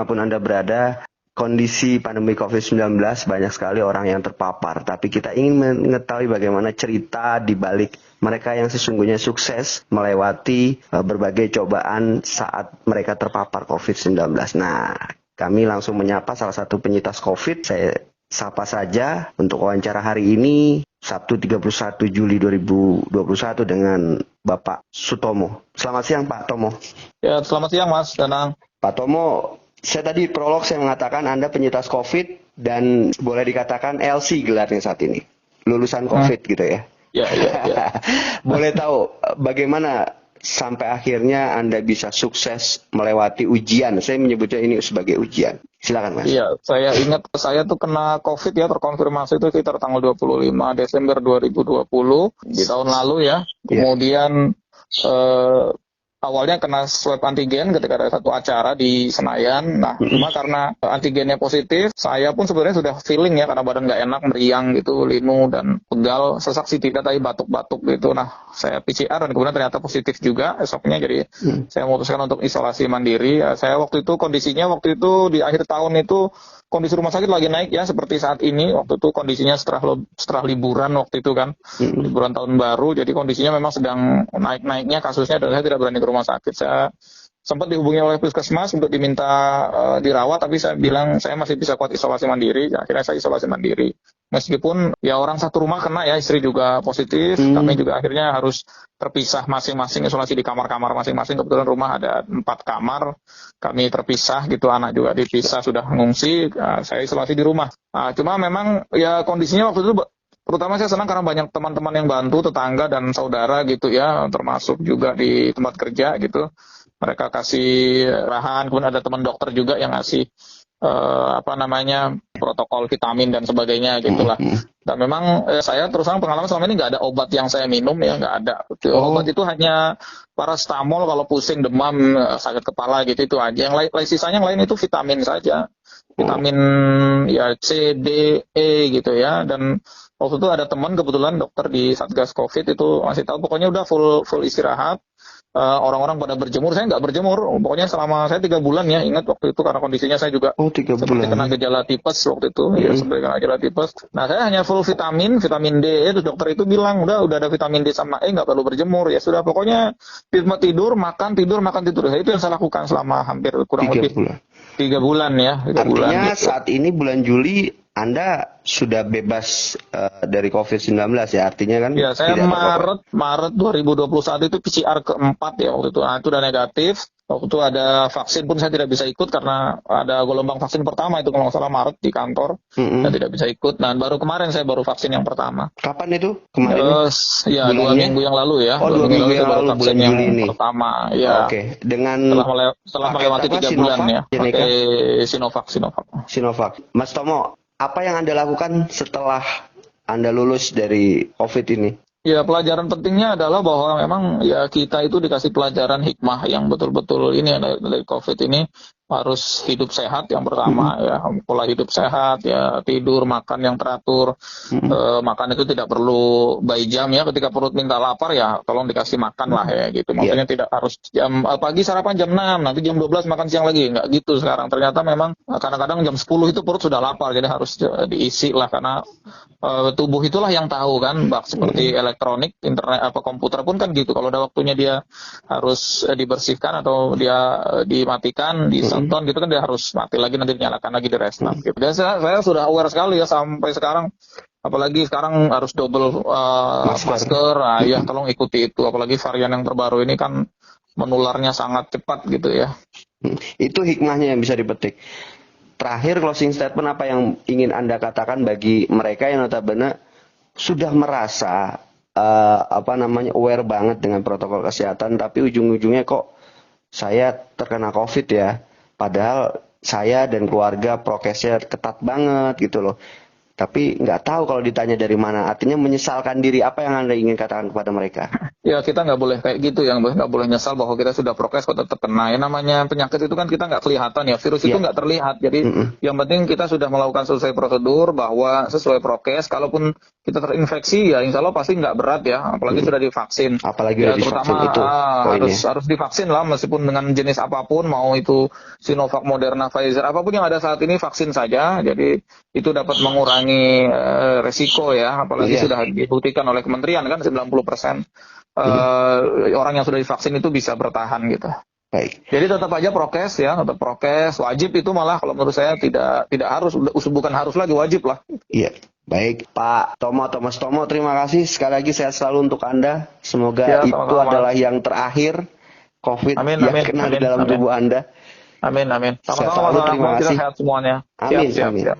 dimanapun Anda berada, kondisi pandemi COVID-19 banyak sekali orang yang terpapar. Tapi kita ingin mengetahui bagaimana cerita di balik mereka yang sesungguhnya sukses melewati berbagai cobaan saat mereka terpapar COVID-19. Nah, kami langsung menyapa salah satu penyintas COVID. Saya sapa saja untuk wawancara hari ini, Sabtu 31 Juli 2021 dengan Bapak Sutomo. Selamat siang Pak Tomo. Ya, selamat siang Mas Danang. Pak Tomo, saya tadi prolog saya mengatakan Anda penyintas COVID dan boleh dikatakan LC gelarnya saat ini. Lulusan COVID gitu ya. Ya. Boleh tahu bagaimana sampai akhirnya Anda bisa sukses melewati ujian? Saya menyebutnya ini sebagai ujian. Silakan Mas. Iya, saya ingat saya tuh kena COVID ya, terkonfirmasi itu sekitar tanggal 25 Desember 2020 di tahun lalu ya. Kemudian awalnya kena swab antigen ketika ada satu acara di Senayan. Nah, cuma karena antigennya positif, saya pun sebenarnya sudah feeling ya, karena badan nggak enak, meriang gitu, linu dan pegal, sesak sih tidak, tapi batuk-batuk gitu. Nah, saya PCR dan kemudian ternyata positif juga esoknya. Jadi saya memutuskan untuk isolasi mandiri. Saya waktu itu kondisinya di akhir tahun itu kondisi rumah sakit lagi naik ya, seperti saat ini. Waktu itu kondisinya setelah liburan waktu itu kan, liburan tahun baru. Jadi kondisinya memang sedang naik-naiknya kasusnya dan saya tidak berani ke rumah sakit. Saya sempat dihubungi oleh puskesmas untuk diminta dirawat, tapi saya bilang saya masih bisa kuat isolasi mandiri. Akhirnya saya isolasi mandiri. Meskipun ya orang satu rumah kena ya, istri juga positif, kami juga akhirnya harus terpisah masing-masing, isolasi di kamar-kamar masing-masing. Kebetulan rumah ada 4 kamar, kami terpisah gitu, anak juga dipisah, sudah mengungsi, saya isolasi di rumah. Cuma memang ya kondisinya waktu itu, terutama saya senang karena banyak teman-teman yang bantu, tetangga dan saudara gitu ya, termasuk juga di tempat kerja gitu. Mereka kasih arahan, kemudian ada teman dokter juga yang ngasih protokol vitamin dan sebagainya gitulah. Dan memang saya terus terang pengalaman selama ini nggak ada obat yang saya minum ya, nggak ada. Obat itu hanya paracetamol kalau pusing, demam, sakit kepala gitu, itu aja. Yang lain sisanya yang lain itu vitamin saja. Vitamin ya C, D, E gitu ya. Dan waktu itu ada teman kebetulan dokter di Satgas COVID itu masih tahu, pokoknya udah full istirahat. Orang-orang pada berjemur, saya nggak berjemur. Pokoknya selama saya 3 bulan ya, ingat waktu itu karena kondisinya saya juga seperti kena gejala tipes waktu itu, ya seperti kena gejala tipes. Nah, saya hanya full vitamin D. Itu dokter itu bilang udah ada vitamin D sama E, nggak perlu berjemur. Ya sudah, pokoknya tidur, makan tidur. Nah, itu yang saya lakukan selama hampir kurang lebih 3 bulan ya. 3 Artinya bulan gitu. Saat ini bulan Juli Anda sudah bebas dari COVID-19 ya, artinya kan? Ya, saya Maret 2021 itu PCR keempat ya waktu itu. Nah, itu udah negatif. Waktu itu ada vaksin pun saya tidak bisa ikut karena ada gelombang vaksin pertama itu kalau nggak salah Maret di kantor. Saya tidak bisa ikut. Nah, baru kemarin saya baru vaksin yang pertama. Kapan itu? Kemarin? Ya, 2 minggu yang lalu ya. 2 minggu yang lalu, bulan Juli ini. Pertama, ya. Oke. Dengan setelah melewati 3 bulan ya. Pakai Sinovac. Mas Tomo, apa yang Anda lakukan setelah Anda lulus dari COVID ini? Ya, pelajaran pentingnya adalah bahwa memang ya kita itu dikasih pelajaran hikmah yang betul-betul ini dari COVID ini, harus hidup sehat yang pertama ya, pola hidup sehat ya, tidur, makan yang teratur. Makan itu tidak perlu by jam ya, ketika perut minta lapar ya tolong dikasih makan lah ya gitu. Maksudnya tidak harus jam pagi sarapan jam 6, nanti jam 12 makan siang lagi, nggak gitu sekarang. Ternyata memang kadang-kadang jam 10 itu perut sudah lapar, jadi harus diisi lah, karena tubuh itulah yang tahu kan, seperti elektronik, internet, komputer pun kan gitu. Kalau ada waktunya dia harus dibersihkan atau dia dimatikan, disenton gitu kan, dia harus mati lagi, nanti dinyalakan lagi, di restart gitu. Dan saya sudah aware sekali ya sampai sekarang, apalagi sekarang harus double masker. Nah, ya tolong ikuti itu, apalagi varian yang terbaru ini kan menularnya sangat cepat gitu ya. Itu hikmahnya yang bisa dipetik. Terakhir, closing statement apa yang ingin Anda katakan bagi mereka yang notabene sudah merasa aware banget dengan protokol kesehatan, tapi ujung-ujungnya kok saya terkena COVID ya, padahal saya dan keluarga prokesnya ketat banget gitu loh. tapi nggak tahu kalau ditanya dari mana. Artinya menyesalkan diri. Apa yang Anda ingin katakan kepada mereka? Ya kita nggak boleh kayak gitu ya, nggak boleh nyesal bahwa kita sudah prokes kok tetap kena. Ya namanya penyakit itu kan kita nggak kelihatan ya, virus itu nggak terlihat. Jadi yang penting kita sudah melakukan sesuai prosedur, bahwa sesuai prokes. Kalaupun kita terinfeksi ya insya Allah pasti nggak berat ya, apalagi sudah divaksin. Apalagi Ya udah divaksin terutama itu harus divaksin lah, meskipun dengan jenis apapun, mau itu Sinovac, Moderna, Pfizer, apapun yang ada saat ini vaksin saja. Jadi itu dapat mengurangi resiko ya, apalagi sudah dibuktikan oleh kementerian kan 90% orang yang sudah divaksin itu bisa bertahan gitu. Baik. Jadi tetap aja prokes ya, tetap prokes, wajib itu malah kalau menurut saya tidak harus, bukan harus lagi, wajib lah. Iya. Baik, Pak Thomas Tomo, terima kasih sekali lagi, sehat selalu untuk Anda. Semoga itu adalah yang terakhir COVID yang kena di dalam tubuh Anda. Amin. Sama-sama, terima kasih. Kita sehat semuanya. Amin. Siap.